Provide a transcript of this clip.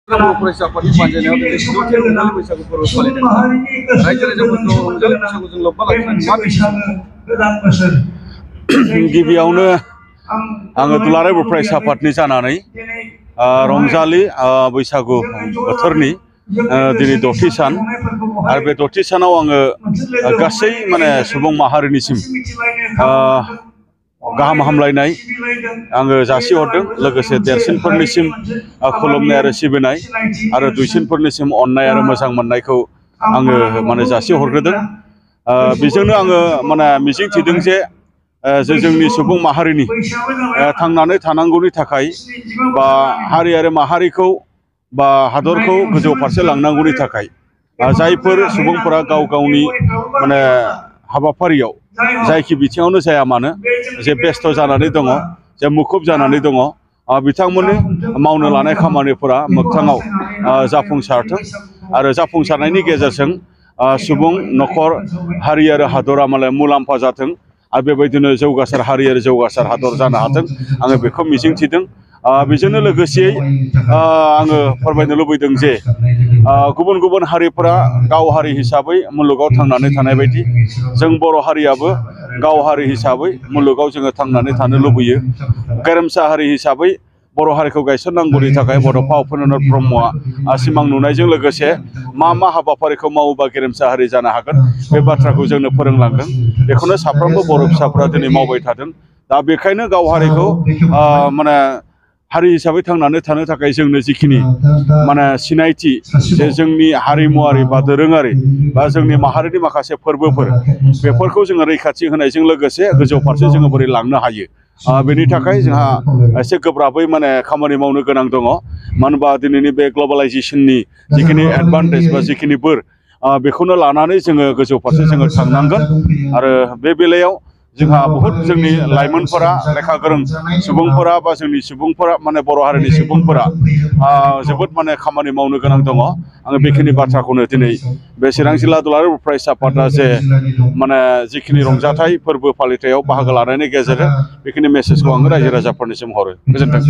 फरायसाफोरनि बानजायनायाव दिनै 6थि रंजालि बैसागु फोरबो फालिदों। रायजो राजाफोरखौ रंजालि बैसागुजों लोब्बा लाखिनानै मा गिबियावनो आङो दुलाराय बर' फरायसा आफादनि जानानै रंजालि बैसागु बोथोरनि दिनै 6थि सान आरो बे 6थि सानाव आङो गासै माने सुबुं माहारिनिसिम गाहाम हामलायनाय आङो जासिहरदों। लोगोसे देरसिनफोरनिसिम खुलुमनाय आरो सिबिनाय आरो दुइसिनफोरनिसिम अननाय आरो मोजां मोननायखौ आङो माने जासिहरग्रोदों। बेजोंनो आङो माने मिजिंथिदों जे जोंनि सुबुं माहारिनि थांनानै थानांगौनि थाखाय बा हारि आरो माहारिखौ बा हादरखौ गोजौ फारसे लांनांगौनि थाखाय जायफोर सुबुंफोरा गाव गावनि माने हाबाफारियाव जायखि बिथिङावनो जाया मानो जे बेस्थ' जानानै दङ, जे मुखुब जानानै दङ, बिथांमोननि मावनो लानाय खामानिफोरा मोगथाङाव जाफुंसारथों आरो जाफुंसारनायनि गेजेरजों सुबुं न'खर हारि आरो हादरा माने मुलाम्फा जाथों आरो बेबायदिनो जौगासार हारि आरो जौगासार हादर जानो हाथों आङो बेखौ मिजिंथिदों। बेजोंनो लोगोसेयै आङो फोरमायनो लुबैदों जे गुबुन गुबुन हारिफोरा गाव हारि हिसाबै मुलुगाव थांनानै थानाय बायदि जों बर' हारियाबो गाव हारि हिसाबै मुलुगाव जोङो थांनानै थानो लुबैयो। गेरेमसा हारि हिसाबै बर' हारिखौ गायसननांगौनि थाखाय बड'फा उपेन्द्रनाथ ब्रह्मआ सिमां नुनायजों लोगोसे मा हाबाफारिखौ मावोबा गेरेमसा हारि जानो हागोन बे बाथ्राखौ जोंनो फोरोंलांदों। बेखौनो साफ्रोमबो बर' फिसाफोरा दिनै मावबाय थादों। दा बेखायनो गाव हारिखौ माने हारि हिसाबै थांनानै थानो थाखाय जोंनो जिखिनि माने सिनायथि जे जोंनि हारिमुवारि बा दोरोङारि बा जोंनि माहारिनि माखासे फोरबोफोर बेफोरखौ जोङो रैखाथि होनायजों लोगोसे गोजौ फारसे जोङो बोरै लांनो हायो बेनि थाखाय जोंहा एसे गोब्राबै माने खामानि मावनो गोनां दङ। मानो होनबा दिनैनि बे ग्लबेलाइजेसननि जिखिनि एडभान्टेज बा जिखिनि बोर बेखौनो लानानै जोङो गोजौ फारसे जोङो थांनांगोन। आरो बे बेलायाव जोंहा बहुद जोंनि लाइमोनफोरा लेखा गोरों सुबुंफोरा बा जोंनि सुबुंफोरा माने बर' हारिनि सुबुंफोरा जोबोद माने खामानि मावनो गोनां दङ। आङो बेखिनि बाथ्राखौनो दिनै बे चिरां जिल्ला दुलाराय बर' फरायसा आफादा जे माने जिखिनि रंजाथाइ फोरबो फालिथायाव बाहागो लानायनि गेजेरजों बेखिनि मेसेजखौ आङो रायजो राजाफोरनिसिम हरो। गोजोन्थों।